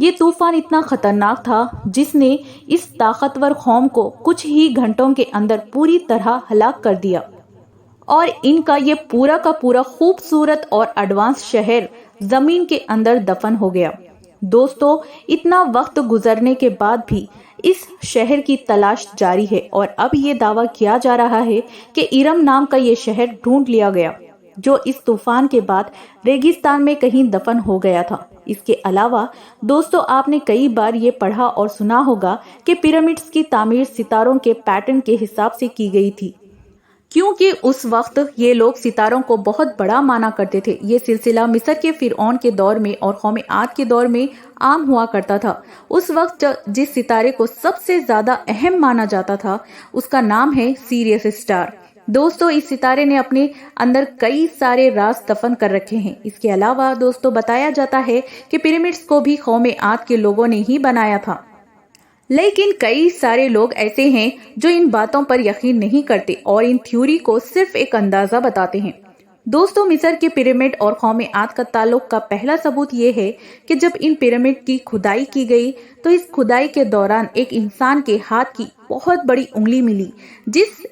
یہ طوفان اتنا خطرناک تھا جس نے اس طاقتور قوم کو کچھ ہی گھنٹوں کے اندر پوری طرح ہلاک کر دیا اور ان کا یہ پورا کا پورا خوبصورت اور ایڈوانس شہر زمین کے اندر دفن ہو گیا۔ دوستو، اتنا وقت گزرنے کے بعد بھی اس شہر کی تلاش جاری ہے اور اب یہ دعویٰ کیا جا رہا ہے کہ ارم نام کا یہ شہر ڈھونڈ لیا گیا جو اس طوفان کے بعد ریگستان میں کہیں دفن ہو گیا تھا۔ اس کے علاوہ دوستو، آپ نے کئی بار یہ پڑھا اور سنا ہوگا کہ پیرامڈز کی تعمیر ستاروں کے پیٹرن کے حساب سے کی گئی تھی، کیونکہ اس وقت یہ لوگ ستاروں کو بہت بڑا مانا کرتے تھے۔ یہ سلسلہ مصر کے فرعون کے دور میں اور قوم عاد کے دور میں عام ہوا کرتا تھا۔ اس وقت جس ستارے کو سب سے زیادہ اہم مانا جاتا تھا اس کا نام ہے سیریس اسٹار۔ دوستو، اس ستارے نے اپنے اندر کئی سارے راز دفن کر رکھے ہیں۔ اس کے علاوہ دوستو، بتایا جاتا ہے کہ پیرامڈز کو بھی قوم عاد کے لوگوں نے ہی بنایا تھا، لیکن کئی سارے لوگ ایسے ہیں جو ان باتوں پر یقین نہیں کرتے اور ان تھیوری کو صرف ایک اندازہ بتاتے ہیں۔ دوستو، مصر کے پیرامڈ اور قوم عاد کا تعلق کا پہلا ثبوت یہ ہے کہ جب ان پیرامڈ کی کھدائی کی گئی تو اس کھدائی کے دوران ایک انسان کے ہاتھ کی بہت بڑی انگلی ملی، جس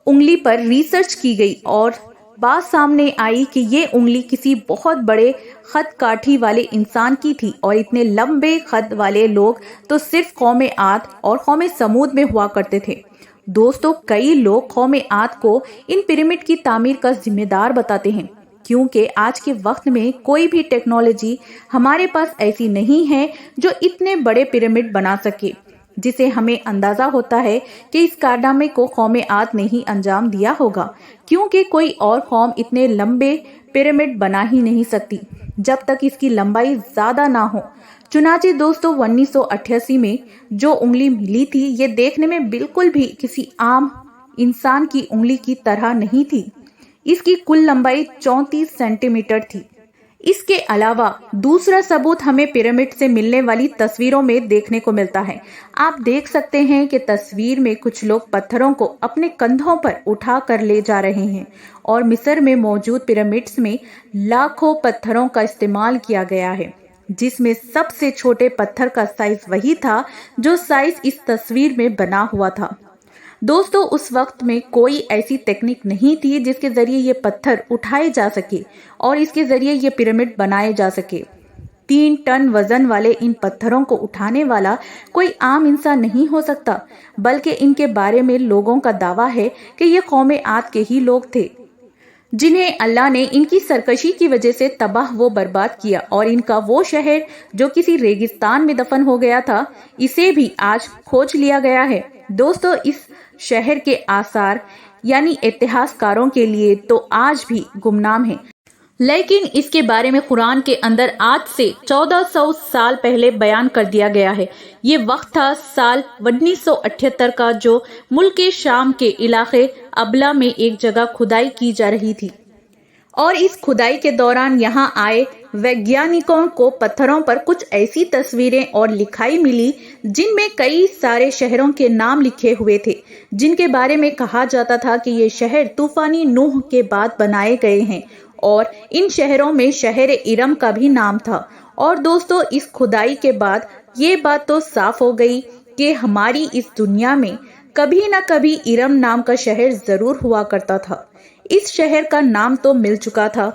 انگلی پر ریسرچ کی گئی اور بات سامنے آئی کہ یہ انگلی کسی بہت بڑے خط کاٹھی والے انسان کی تھی، اور اتنے لمبے خط والے لوگ تو صرف قوم عاد اور قوم سمود میں ہوا کرتے تھے۔ دوستو، کئی لوگ قوم عاد کو ان پیرامڈ کی تعمیر کا ذمہ دار بتاتے ہیں، کیونکہ آج کے وقت میں کوئی بھی ٹیکنالوجی ہمارے پاس ایسی نہیں ہے جو اتنے بڑے پیرامڈ بنا سکے، جسے ہمیں اندازہ ہوتا ہے کہ اس کارنامے کو قوم عاد نے ہی انجام دیا ہوگا، کیونکہ کوئی اور قوم اتنے لمبے پیرامڈ بنا ہی نہیں سکتی جب تک اس کی لمبائی زیادہ نہ ہو۔ چنانچہ دوستو، 1988 میں جو انگلی ملی تھی یہ دیکھنے میں بالکل بھی کسی عام انسان کی انگلی کی طرح نہیں تھی۔ اس کی کل لمبائی 34 سینٹی میٹر تھی۔ اس کے علاوہ دوسرا ثبوت ہمیں پیرامڈ سے ملنے والی تصویروں میں دیکھنے کو ملتا ہے۔ آپ دیکھ سکتے ہیں کہ تصویر میں کچھ لوگ پتھروں کو اپنے کندھوں پر اٹھا کر لے جا رہے ہیں، اور مصر میں موجود پیرامڈز میں لاکھوں پتھروں کا استعمال کیا گیا ہے، جس میں سب سے چھوٹے پتھر کا سائز وہی تھا جو سائز اس تصویر میں بنا ہوا تھا۔ دوستو، اس وقت میں کوئی ایسی تکنیک نہیں تھی جس کے ذریعے یہ پتھر اٹھائے جا سکے اور اس کے ذریعے یہ پیرامڈ بنائے جا سکے۔ 3 ٹن وزن والے ان پتھروں کو اٹھانے والا کوئی عام انسان نہیں ہو سکتا، بلکہ ان کے بارے میں لوگوں کا دعویٰ ہے کہ یہ قوم عاد کے ہی لوگ تھے، جنہیں اللہ نے ان کی سرکشی کی وجہ سے تباہ و برباد کیا، اور ان کا وہ شہر جو کسی ریگستان میں دفن ہو گیا تھا اسے بھی آج کھوج لیا گیا ہے۔ دوستو، اس شہر کے آثار یعنی اتہاس کاروں کے لیے تو آج بھی گمنام ہیں، لیکن اس کے بارے میں قرآن کے اندر آج سے 1400 سال پہلے بیان کر دیا گیا ہے۔ یہ وقت تھا سال 1978 کا، جو ملک شام کے علاقے ابلا میں ایک جگہ کھدائی کی جا رہی تھی، اور اس کھدائی کے دوران یہاں آئے ویگیانکوں کو پتھروں پر کچھ ایسی تصویریں اور لکھائی ملی جن میں کئی سارے شہروں کے نام لکھے ہوئے تھے، جن کے بارے میں کہا جاتا تھا کہ یہ شہر طوفانی نوح کے بعد بنائے گئے ہیں، اور ان شہروں میں شہر ارم کا بھی نام تھا۔ اور دوستو، اس کھدائی کے بعد یہ بات تو صاف ہو گئی کہ ہماری اس دنیا میں کبھی نہ کبھی ارم نام کا شہر ضرور ہوا کرتا تھا۔ اس شہر کا نام تو مل چکا تھا،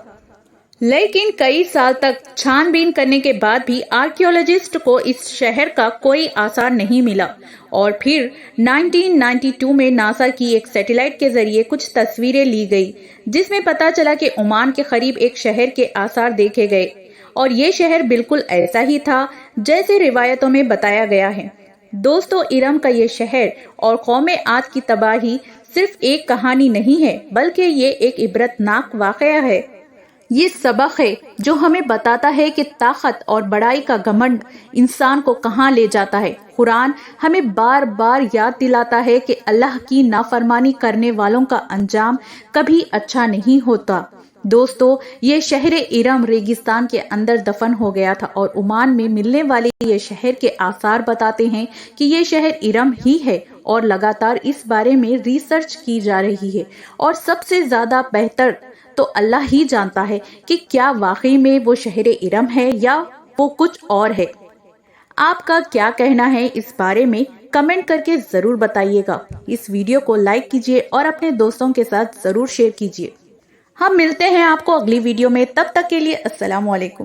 لیکن کئی سال تک چھان بین کرنے کے بعد بھی آرکیولوجسٹ کو اس شہر کا کوئی آثار نہیں ملا، اور پھر 1992 میں ناسا کی ایک سیٹلائٹ کے ذریعے کچھ تصویریں لی گئی، جس میں پتا چلا کہ عمان کے قریب ایک شہر کے آثار دیکھے گئے، اور یہ شہر بالکل ایسا ہی تھا جیسے روایتوں میں بتایا گیا ہے۔ دوستو، ارم کا یہ شہر اور قوم عاد کی تباہی صرف ایک کہانی نہیں ہے، بلکہ یہ ایک عبرتناک واقعہ ہے۔ یہ سبق ہے جو ہمیں بتاتا ہے کہ طاقت اور بڑائی کا گھمنڈ انسان کو کہاں لے جاتا ہے۔ قرآن ہمیں بار بار یاد دلاتا ہے کہ اللہ کی نافرمانی کرنے والوں کا انجام کبھی اچھا نہیں ہوتا۔ دوستو، یہ شہر ارم ریگستان کے اندر دفن ہو گیا تھا، اور عمان میں ملنے والے یہ شہر کے آثار بتاتے ہیں کہ یہ شہر ارم ہی ہے، اور لگاتار اس بارے میں ریسرچ کی جا رہی ہے، اور سب سے زیادہ بہتر تو اللہ ہی جانتا ہے کہ کیا واقعی میں وہ شہر ارم ہے یا وہ کچھ اور ہے۔ آپ کا کیا کہنا ہے اس بارے میں کمنٹ کر کے ضرور بتائیے گا۔ اس ویڈیو کو لائک کیجیے اور اپنے دوستوں کے ساتھ ضرور شیئر کیجیے۔ ہم ملتے ہیں آپ کو اگلی ویڈیو میں، تب تک کے لیے السلام علیکم۔